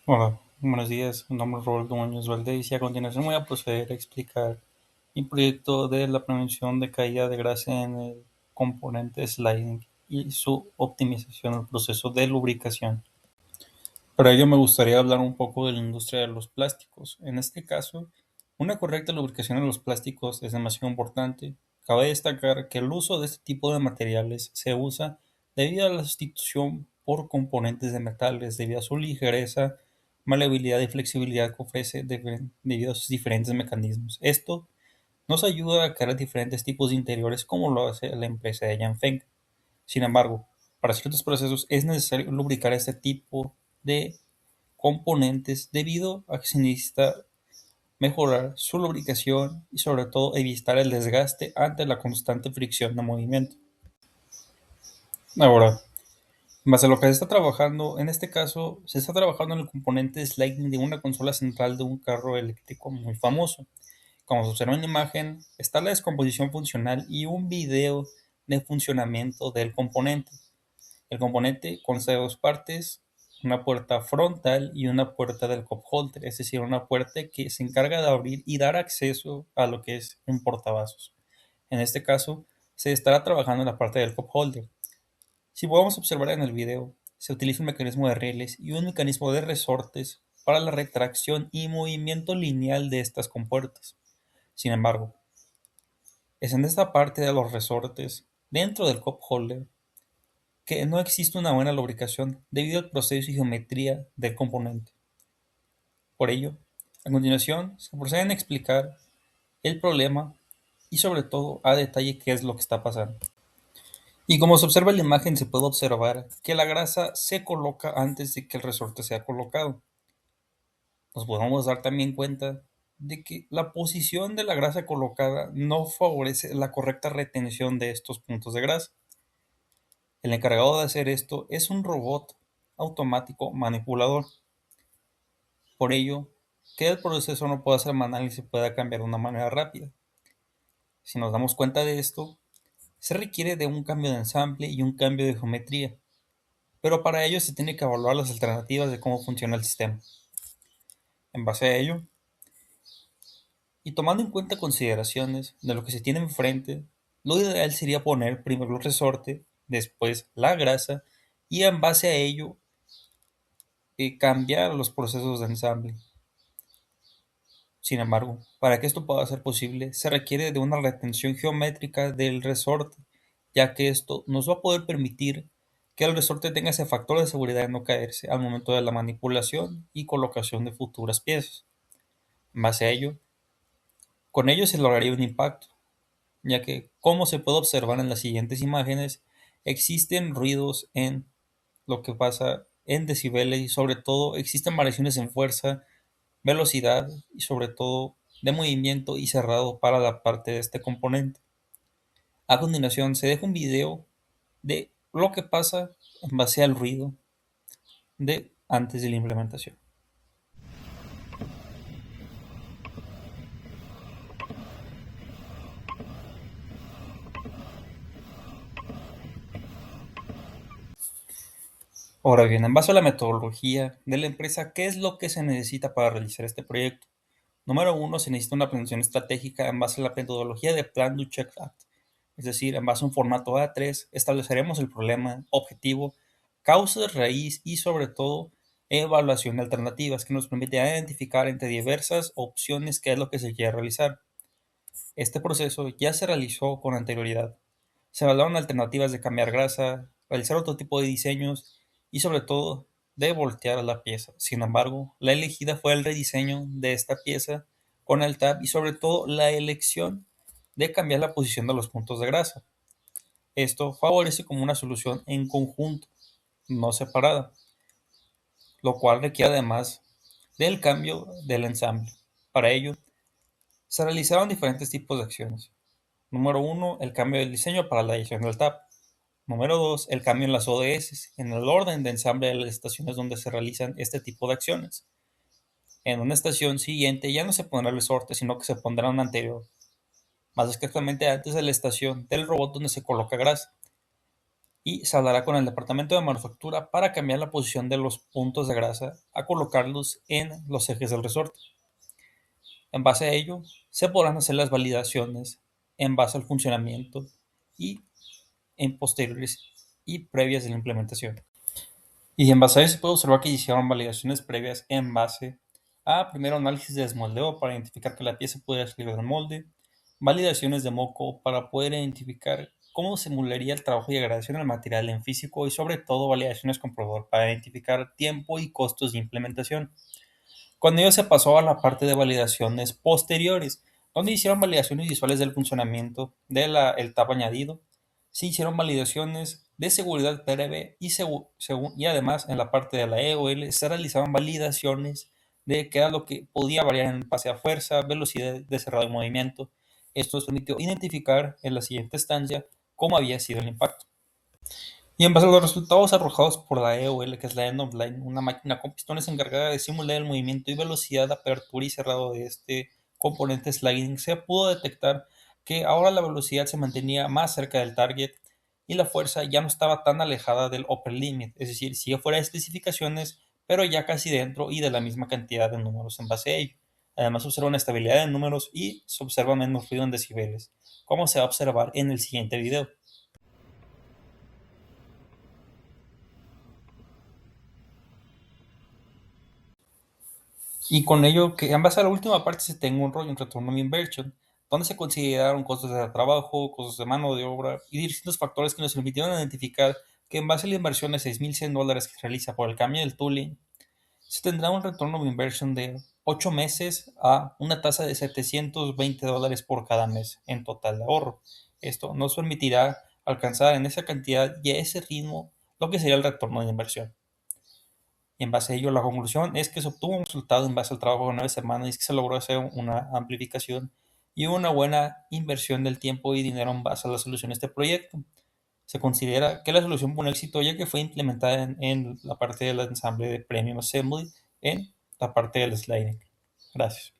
Hola, buenos días. Mi nombre es Roberto Muñoz Valdés y a continuación voy a proceder a explicar mi proyecto de la prevención de caída de grasa en el componente sliding y su optimización del proceso de lubricación. Para ello me gustaría hablar un poco de la industria de los plásticos. En este caso, una correcta lubricación de los plásticos es demasiado importante. Cabe destacar que el uso de este tipo de materiales se usa debido a la sustitución por componentes de metales, debido a su ligereza, maleabilidad y flexibilidad que ofrece debido a sus diferentes mecanismos. Esto nos ayuda a crear diferentes tipos de interiores como lo hace la empresa de Yanfeng. Sin embargo, para ciertos procesos es necesario lubricar este tipo de componentes debido a que se necesita mejorar su lubricación y sobre todo evitar el desgaste ante la constante fricción de movimiento. Ahora, en base a lo que se está trabajando, en este caso se está trabajando en el componente de sliding de una consola central de un carro eléctrico muy famoso. Como se observa en la imagen, está la descomposición funcional y un video de funcionamiento del componente. El componente consta de dos partes, una puerta frontal y una puerta del cup holder, es decir, una puerta que se encarga de abrir y dar acceso a lo que es un portavasos. En este caso, se estará trabajando en la parte del cup holder. Si podemos observar en el video, se utiliza un mecanismo de rieles y un mecanismo de resortes para la retracción y movimiento lineal de estas compuertas. Sin embargo, es en esta parte de los resortes, dentro del cup holder, que no existe una buena lubricación debido al proceso y geometría del componente. Por ello, a continuación se proceden a explicar el problema y sobre todo a detalle qué es lo que está pasando. Y como se observa en la imagen se puede observar que la grasa se coloca antes de que el resorte sea colocado. Nos podemos dar también cuenta de que la posición de la grasa colocada no favorece la correcta retención de estos puntos de grasa. El encargado de hacer esto es un robot automático manipulador. Por ello, que el proceso no pueda ser manual y se pueda cambiar de una manera rápida. Si nos damos cuenta de esto, se requiere de un cambio de ensamble y un cambio de geometría, pero para ello se tiene que evaluar las alternativas de cómo funciona el sistema. En base a ello, y tomando en cuenta consideraciones de lo que se tiene enfrente, lo ideal sería poner primero el resorte, después la grasa, y en base a ello cambiar los procesos de ensamble. Sin embargo, para que esto pueda ser posible, se requiere de una retención geométrica del resorte, ya que esto nos va a poder permitir que el resorte tenga ese factor de seguridad de no caerse al momento de la manipulación y colocación de futuras piezas. En base a ello, con ello se lograría un impacto, ya que, como se puede observar en las siguientes imágenes, existen ruidos en lo que pasa en decibeles y sobre todo existen variaciones en fuerza, velocidad y sobre todo de movimiento y cerrado para la parte de este componente. A continuación se deja un video de lo que pasa en base al ruido de antes de la implementación. Ahora bien, en base a la metodología de la empresa, ¿qué es lo que se necesita para realizar este proyecto? Número uno, se necesita una planeación estratégica en base a la metodología de Plan, Do, Check, Act. Es decir, en base a un formato A3, estableceremos el problema, objetivo, causas raíz y sobre todo evaluación de alternativas que nos permite identificar entre diversas opciones qué es lo que se quiere realizar. Este proceso ya se realizó con anterioridad. Se evaluaron alternativas de cambiar grasa, realizar otro tipo de diseños y sobre todo de voltear la pieza. Sin embargo, la elegida fue el rediseño de esta pieza con el tab y sobre todo la elección de cambiar la posición de los puntos de grasa. Esto favorece como una solución en conjunto, no separada, lo cual requiere además del cambio del ensamble. Para ello, se realizaron diferentes tipos de acciones. Número uno, el cambio del diseño para la edición del tab. Número 2, el cambio en las ODS, en el orden de ensamble de las estaciones donde se realizan este tipo de acciones. En una estación siguiente ya no se pondrá el resorte, sino que se pondrá una anterior, más exactamente antes de la estación del robot donde se coloca grasa. y se hablará con el departamento de manufactura para cambiar la posición de los puntos de grasa a colocarlos en los ejes del resorte. En base a ello, se podrán hacer las validaciones en base al funcionamiento y en posteriores y previas de la implementación. Y en base a eso se puede observar que hicieron validaciones previas en base a primero análisis de desmoldeo para identificar que la pieza pudiera salir del molde, validaciones de moco para poder identificar cómo simularía el trabajo y degradación del material en físico y sobre todo validaciones con proveedor para identificar tiempo y costos de implementación. Con ello se pasó a la parte de validaciones posteriores, donde hicieron validaciones visuales del funcionamiento del TAP añadido, se hicieron validaciones de seguridad previa y además en la parte de la EOL se realizaban validaciones de qué era lo que podía variar en base a fuerza, velocidad de cerrado y movimiento. Esto nos permitió identificar en la siguiente estancia cómo había sido el impacto. Y en base a los resultados arrojados por la EOL, que es la End of Line, una máquina con pistones encargada de simular el movimiento y velocidad de apertura y cerrado de este componente sliding, se pudo detectar que ahora la velocidad se mantenía más cerca del target y la fuerza ya no estaba tan alejada del upper limit, es decir, sigue fuera de especificaciones, pero ya casi dentro y de la misma cantidad de números en base a ello. Además, se observa una estabilidad en números y se observa menos ruido en decibeles, como se va a observar en el siguiente video. Y con ello, que en base a la última parte se tenga un rollo, un retorno de inversión, donde se consideraron costos de trabajo, costos de mano de obra y distintos factores que nos permitieron identificar que en base a la inversión de $6,100 que se realiza por el cambio del tooling, se tendrá un retorno de inversión de 8 meses a una tasa de $720 por cada mes en total de ahorro. Esto nos permitirá alcanzar en esa cantidad y a ese ritmo lo que sería el retorno de inversión. Y en base a ello, la conclusión es que se obtuvo un resultado en base al trabajo de 9 semanas y es que se logró hacer una amplificación y una buena inversión del tiempo y dinero en base a la solución de este proyecto. Se considera que la solución fue un éxito ya que fue implementada en la parte del ensamble de Premium Assembly en la parte del sliding. Gracias.